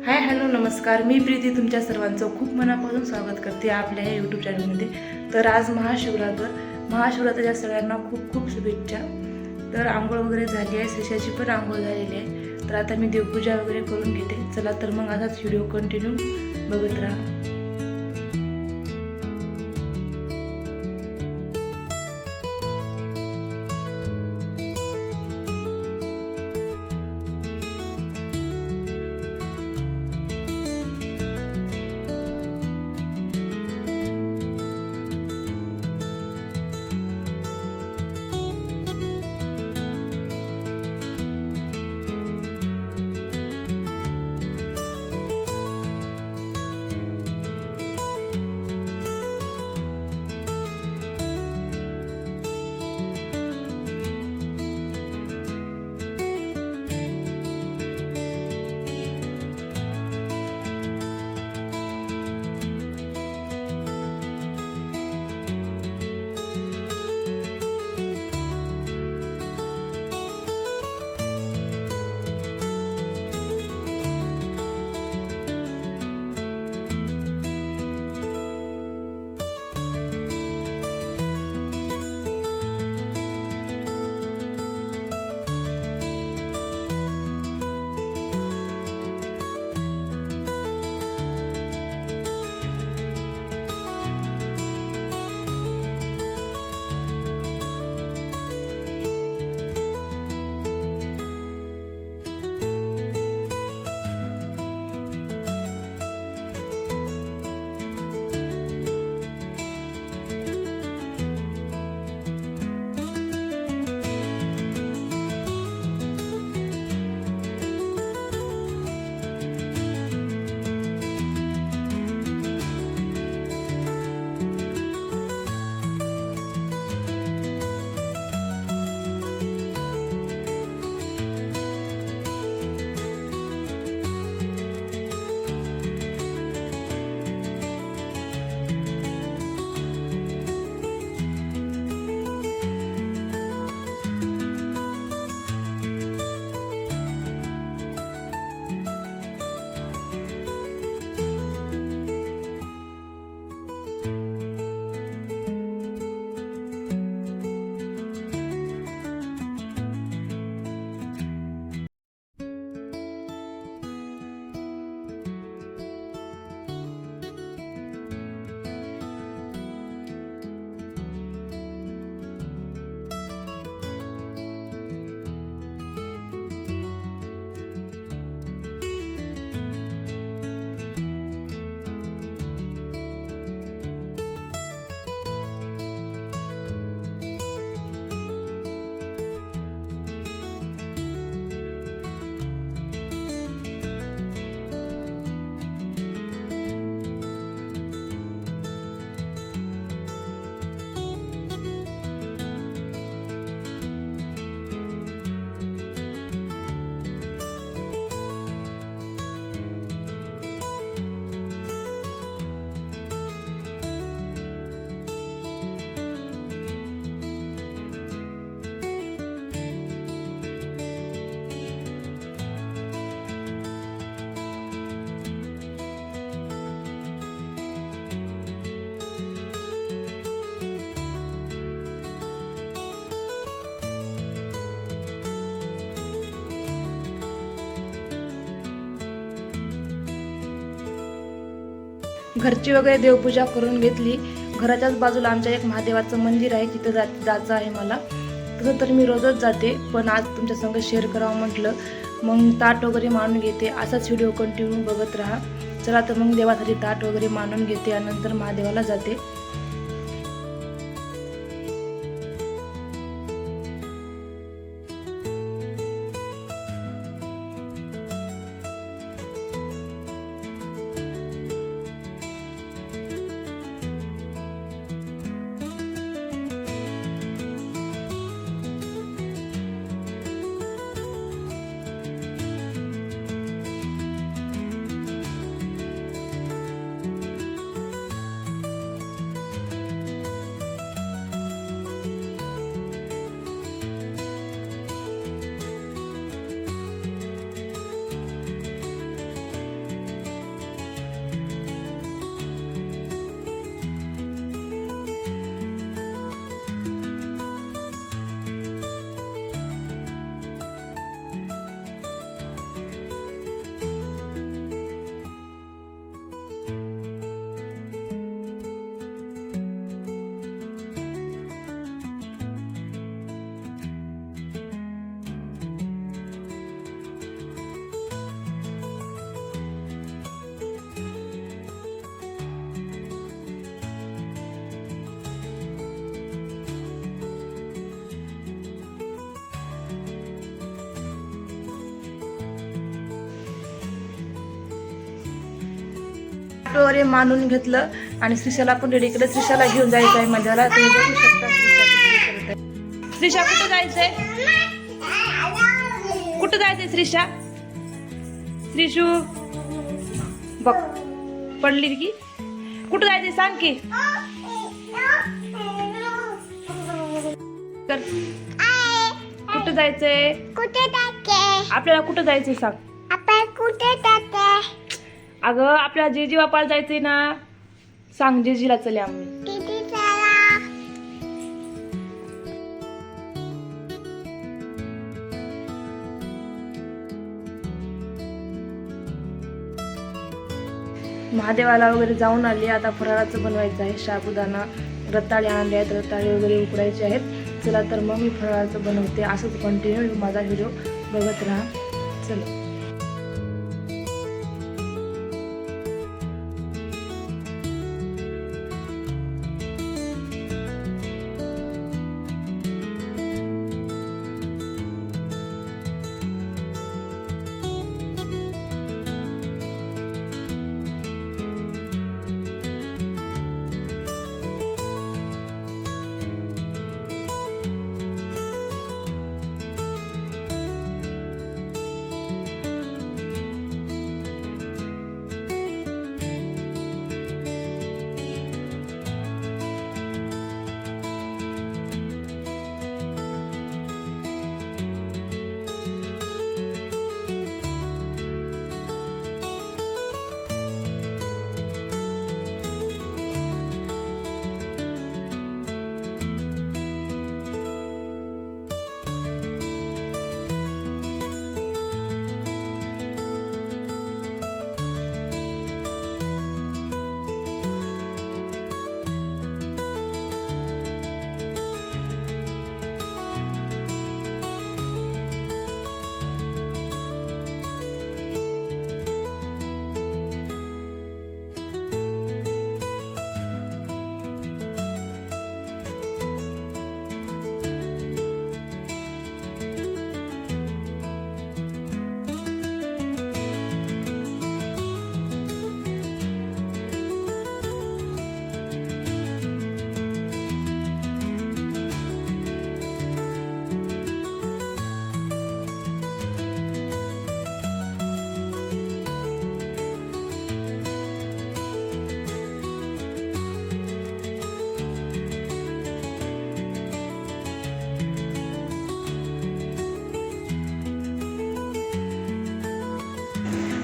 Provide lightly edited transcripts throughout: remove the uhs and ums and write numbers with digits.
Hi hello नमस्कार, मी प्रीती तुमच्या सर्वांचं खूप मनापासून स्वागत करते आपल्या या यूट्यूब चॅनलमध्ये. तर आज महाशिवरात्रीच्या सगळ्यांना खूप खूप शुभेच्छा. तर आंघोळ वगैरे झाली आहे, श्रीषाची पण आंघोळ झालेली आहे. तर आता मी देवपूजा वगैरे करून घेते. चला तर मग असाच व्हिडिओ कंटिन्यू बघत राहा. घरची वगैरे देवपूजा करून घेतली. घराच्याच बाजूला आमच्या एक महादेवाचं मंदिर आहे, तिथं जायचं आहे मला. तसं तर मी रोजच जाते, पण आज तुमच्या संग शेअर करावं म्हटलं. मग ताट वगैरे मांडून घेते. असाच व्हिडिओ कंटिन्यू बघत राहा. चला तर मग देवासाठी ताट वगैरे मांडून घेते आणि नंतर महादेवाला जाते. ताट वगैरे मांडून घेतलं आणि श्रीशाला पण रेडी केलं. श्रीशाला घेऊन जायचं आहे माझ्याला, तुम्ही बघू शकता श्रीशा कुठं जायचंय, कुठं जायचंय श्रीशा, श्रीशू बघ पडली की, कुठं जायचंय सांग की, कुठं जायचंय, आपल्याला कुठं जायचंय सांग, अगं आपल्याला जेजी बापाला जायचंय ना, सांग जेजीला चले आम्ही. महादेवाला वगैरे जाऊन आली. आता फराळाचं बनवायचं आहे. साबुदाणा रताळे आणले आहेत, रताळे वगैरे उकडायचे आहेत. चला तर मग मी फराळाचं बनवते. असंच कंटिन्यू माझा व्हिडिओ बघत राहा. चला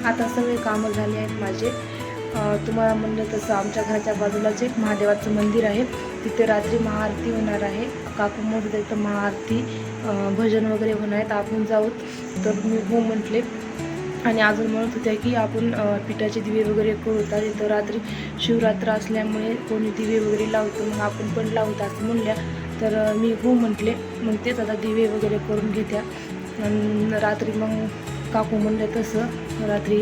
आता सगळे कामं झाले आहेत माझे. तुम्हाला म्हणलं तसं आमच्या घराच्या बाजूलाच एक महादेवाचं मंदिर आहे. तिथे रात्री महाआरती होणार आहे. काकू मोठं तिथं महाआरती भजन वगैरे होणार आहेत. आपण जाऊ. तर मी हो म्हटले आणि अजून म्हणत होत्या की आपण पिठाचे दिवे वगैरे करू. तर तिथं रात्री शिवरात्र असल्यामुळे कोणी दिवे वगैरे लावतो, मग आपण पण लावतो असं म्हणल्या. तर मी हो म्हटले. मग तेच आता दिवे वगैरे करून घेत्या. रात्री मग काकू म्हणलं तसं रात्री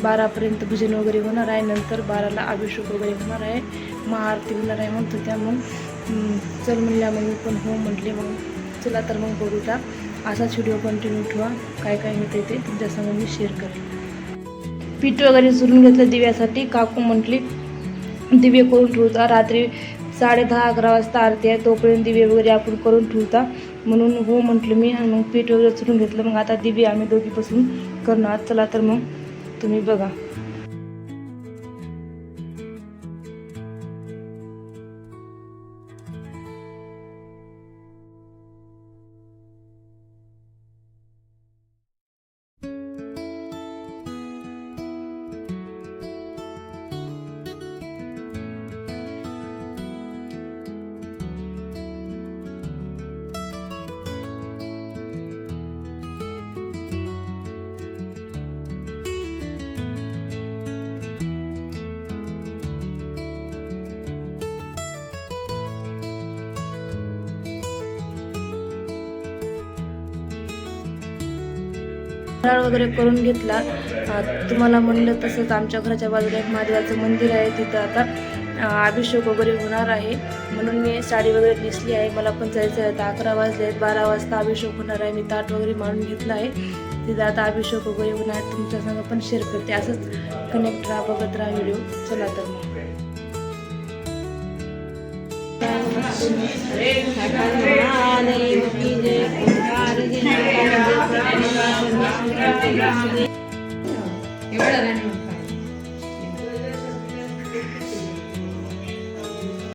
12पर्यंत भजन वगैरे होणार आहे. नंतर 12ला अभिषेक वगैरे होणार आहे, महाआरती होणार आहे म्हणतो त्या. मग चल म्हणल्या, मग मी पण हो म्हटले. मग चला तर मग बघूया. असाच व्हिडिओ कंटिन्यू ठेवा. काय काय होते ते तुमच्यासमोर मी शेअर करेन. पीठ वगैरे सुरून घेतलं दिव्यासाठी. काकू म्हटली दिवे करून ठेवता. रात्री 10:30-11 वाजता आरती आहे, तोपर्यंत दिवे वगैरे आपण करून ठेवता. म्हणून हो म्हटलं मी. आणि मग पीठ वगैरे चुरून घेतलं. मग आता दिवे आम्ही दोघीपासून करणार. चला तर मग तुम्ही बघा. फराळ वगैरे करून घेतला. तुम्हाला म्हणलं तसंच आमच्या घराच्या बाजूला एक महादेवाचं मंदिर आहे. तिथं आता अभिषेक वगैरे होणार आहे. म्हणून मी साडी वगैरे नेसली आहे. मला पण जायचं आहे. आता 11 वाजले आहेत. 12 वाजता अभिषेक होणार आहे. मी ताट वगैरे मांडून घेतला आहे. तिथं आता अभिषेक वगैरे उन्हाळ्यात तुमच्या संग पण शेअर करते. असंच कनेक्ट राहा, बघत राहा व्हिडिओ. चला तर मग. एवढं